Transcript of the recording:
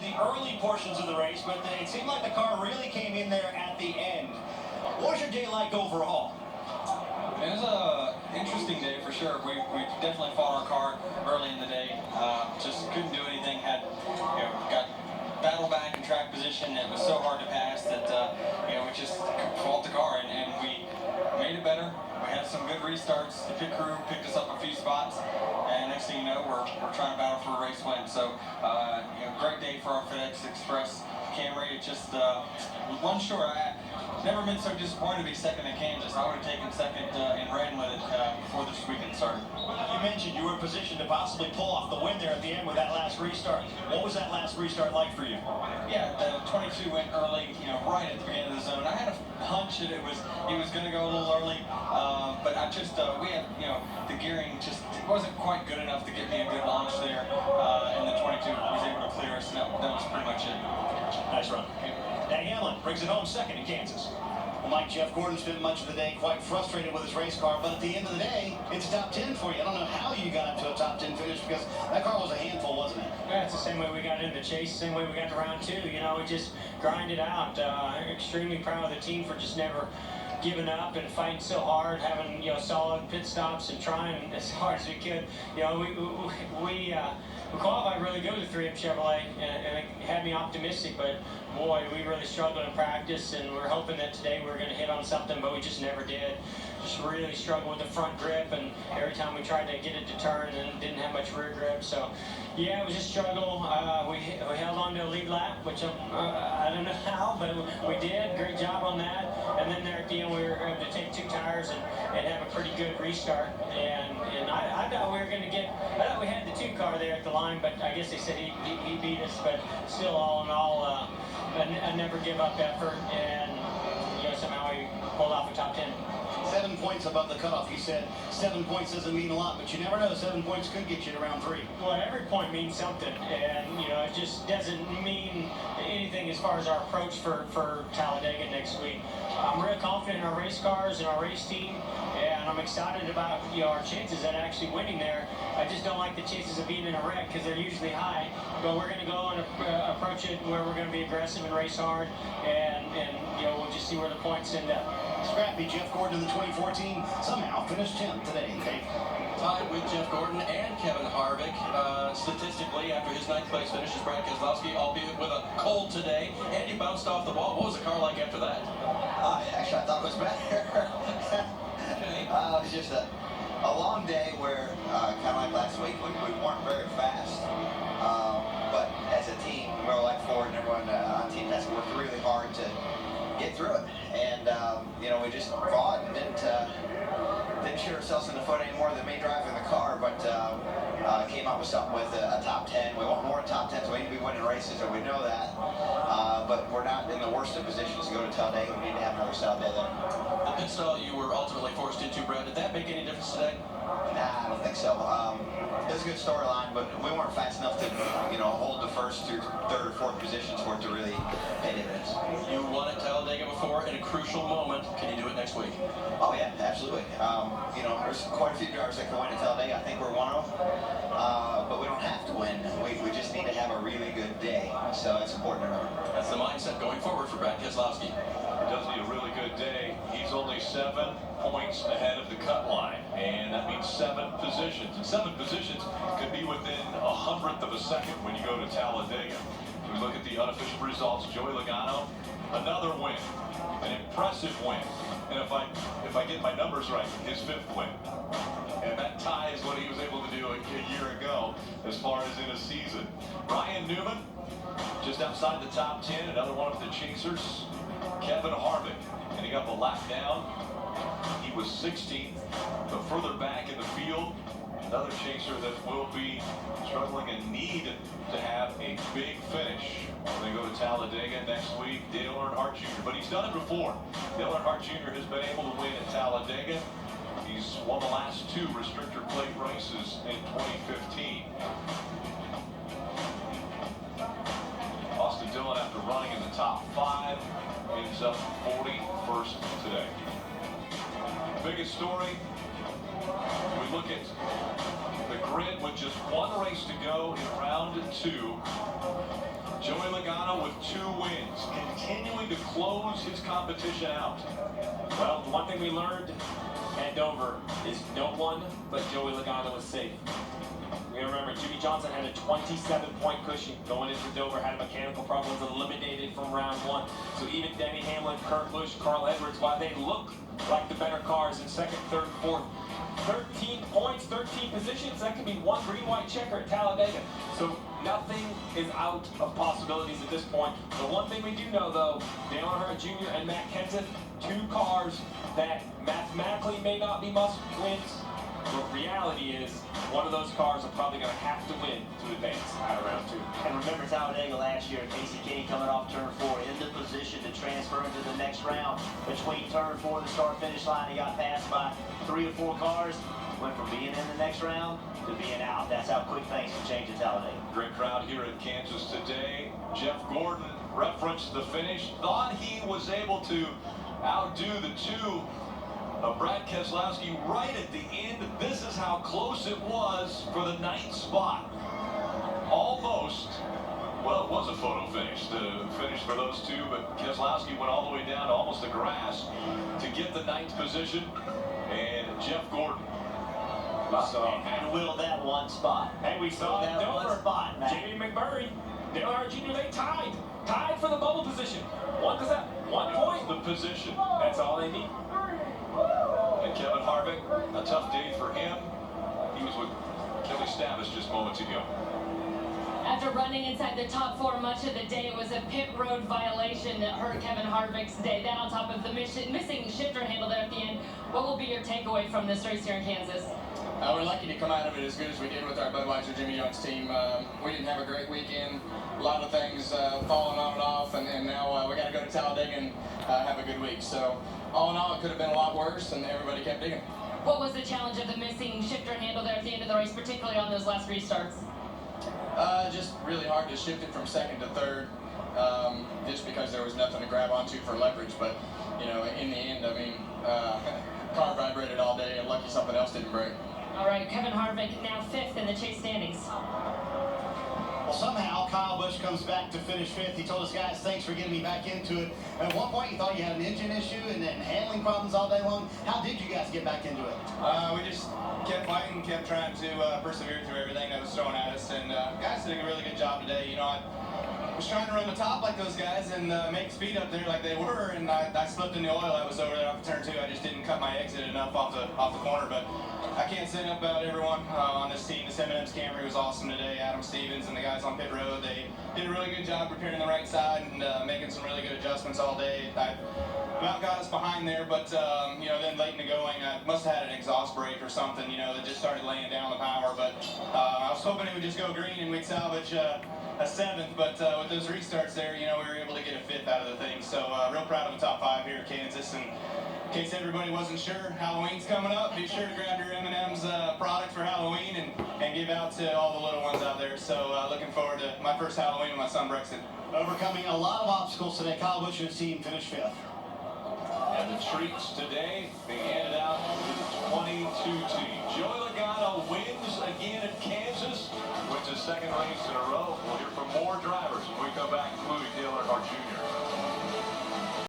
the early portions of the race, but it seemed like the car really came in there at the end. What was your day like overall? It was an interesting day for sure. We definitely fought our car early in the day. Just couldn't do anything. Got battled back in track position. It was so hard to pass that we just fought the car and we made it better. We had some good restarts. The pit crew picked us up a few spots, and next thing you know, we're trying to battle for a race win. So great day for our FedEx Express Camry. It just one short. I never been so disappointed to be second in Kansas. I would have taken second in ran with it before this weekend started. You mentioned you were in position to possibly pull off the win there at the end with that last restart. What was that last restart like for you? Yeah, the 22 went early, right at the beginning of the zone. I had a hunch that it was going to go a little early, but I just we had the gearing just wasn't quite good enough to get me a good launch there, and the 22 was able to clear us. And that was pretty much it. Nice run. Danny Hamlin brings it home second in Kansas. Well, Mike, Jeff Gordon spent much of the day quite frustrated with his race car, but at the end of the day, it's a top 10 for you. I don't know how you got up to a top 10 finish because that car was a handful, wasn't it? Yeah, it's the same way we got into the chase, same way we got to round two. We just grinded out. Extremely proud of the team for just never giving up and fighting so hard, having solid pit stops and trying as hard as we could. We qualified really good with the 3M Chevrolet, and it had me optimistic, but boy, we really struggled in practice, and we're hoping that today we were going to hit on something, but we just never did. Just really struggled with the front grip, and every time we tried to get it to turn, and didn't have much rear grip. So, yeah, it was a struggle. We held on to a lead lap, which I don't know how, but we did. Great job on that. And then there at the end, we were able to take two tires and have a pretty good restart. And I thought we were going to get. I thought we had the two car there at the line, but I guess they said he beat us. But still, all in all, a never give up effort, and somehow we pulled off a top 10. 7 points above the cutoff. You said 7 points doesn't mean a lot, but you never know. 7 points could get you to round 3. Well, every point means something, and it just doesn't mean anything as far as our approach for Talladega next week. I'm real confident in our race cars and our race team, and I'm excited about our chances at actually winning there. I just don't like the chances of being in a wreck because they're usually high. But we're going to go and approach it where we're going to be aggressive and race hard, and we'll just see where the points end up. Scrappy Jeff Gordon in the 2014 somehow finished 10th today. Okay. Tied with Jeff Gordon and Kevin Harvick. Statistically, after his 9th place finish, is Brad Keselowski, albeit with a cold today, and he bounced off the wall. What was the car like after that? Actually, I thought it was better. It was just a long day where, kind of like last week, we weren't very fast. But as a team, like Ford and everyone on Team Task worked really hard to get through it. And, we just fought and didn't shoot ourselves in the foot any more than me driving the car, but came up with something with a top 10. We want more top 10s. We need to be winning races, and we know that. But we're not in the worst of positions to go to Talladega. We need to have another solid day there. The pit stall you were ultimately forced into, Brad, did that make any difference today? Nah, I don't think so. It was a good storyline, but we weren't fast enough to, hold the first through third or fourth positions for it to really pay dividends. You won at Talladega before in a crucial moment. Can you do it next week? Oh yeah, absolutely. There's quite a few drivers that can win at Talladega. I think we're one of them. But we don't have to win. We just need to have a really good day. So it's important to remember. That's the mindset going forward for Brad Keselowski. He does need a really good day. He's only 7 points ahead of the cut line, and that means 7 positions. And 7 positions could be within 1/100th of a second when you go to Talladega. If we look at the unofficial results, Joey Logano, another win, an impressive win. And if I get my numbers right, his 5th win. And that ties what he was able to do a year ago as far as in a season. Ryan Newman, just outside the top 10, another one of the chasers. Kevin Harvick, ending up a lap down. He was 16th, but further back in the field, another chaser that will be struggling and need to have a big finish when they go to Talladega next week. Dale Earnhardt Jr., but he's done it before. Dale Earnhardt Jr. has been able to win at Talladega. He's won the last 2 restrictor plate races in 2015. Austin Dillon, after running in the top 5, ends up 41st today. Biggest story, we look at the grid with just 1 race to go in round 2. Joey Logano with 2 wins, continuing to close his competition out. Well, the one thing we learned at Dover is no one but Joey Logano is safe. We remember Jimmy Johnson had a 27-point cushion going into Dover, had mechanical problems, eliminated from round 1. So even Denny Hamlin, Kurt Busch, Carl Edwards, while they look like the better cars in second, third, fourth, 13 points, 13 positions, that could be one green-white checker at Talladega. So nothing is out of possibilities at this point. The one thing we do know, though, Dale Earnhardt Jr. and Matt Kenseth, 2 cars that mathematically may not be must-wins, but reality is one of those cars are probably going to have to win to advance out of round 2. And remember Talladega last year, Casey Kenny coming off turn 4 into position to transfer into the next round. Between turn 4 and the start-finish line, he got passed by 3 or 4 cars. Went from being in the next round to being out. That's how quick things can change at Talladega. Great crowd here in Kansas today. Jeff Gordon referenced the finish. Thought he was able to outdo the 2 of Brad Keselowski right at the end. This is how close it was for the 9th spot. Almost. Well, it was a photo finish, the finish for those 2, but Keselowski went all the way down to almost the grass to get the 9th position. And Jeff Gordon And willed that 1 spot. Hey, we saw that Dover. 1 spot, Matt. Jamie McMurray, Dale Earnhardt Jr., they tied for the bubble position. 1 point. the position. That's all they need. And Kevin Harvick, a tough day for him. He was with Kelly Stavis just moments ago. After running inside the top 4 much of the day, it was a pit road violation that hurt Kevin Harvick's day. That on top of the missing shifter handle there at the end. What will be your takeaway from this race here in Kansas? We're lucky to come out of it as good as we did with our Budweiser Jimmy John's team. We didn't have a great weekend. A lot of things falling on and off, and now we got to go to Talladega and have a good week. So all in all, it could have been a lot worse, and everybody kept digging. What was the challenge of the missing shifter handle there at the end of the race, particularly on those last restarts? Just really hard to shift it from second to third, just because there was nothing to grab onto for leverage. But you know, in the end, I mean, car vibrated all day, and lucky something else didn't break. All right, Kevin Harvick now 5th in the chase standings. Well, somehow Kyle Busch comes back to finish 5th. He told us, guys, thanks for getting me back into it. At one point, you thought you had an engine issue and then handling problems all day long. How did you guys get back into it? We just kept fighting, kept trying to persevere through everything that was thrown at us, and guys did a really good job today. You know, I was trying to run the top like those guys and make speed up there like they were, and I slipped in the oil. I was over there off turn 2. I just didn't cut my exit enough off the corner, but I can't say enough about everyone on this team. This M&M's Camry was awesome today. Adam Stevens and the guys on pit road, they did a really good job preparing the right side and making some really good adjustments all day. I about got us behind there, but you know, then late in the going, I must have had an exhaust brake or something, you know, that just started laying down the power. But I was hoping it would just go green and we'd salvage a 7th, but with those restarts there, you know, we were able to get a 5th out of the thing. So real proud of the top 5 here in Kansas. And in case everybody wasn't sure, Halloween's coming up. Be sure to grab your M&M's product for Halloween and give out to all the little ones out there. So looking forward to my first Halloween with my son Brexton. Overcoming a lot of obstacles today, Kyle Busch and his team finished 5th. And the treats today being handed out to the 22 team. Joey Logano wins again in Kansas, wins his 2nd race in a row. We'll hear from more drivers when we come back, including Dale Earnhardt Jr.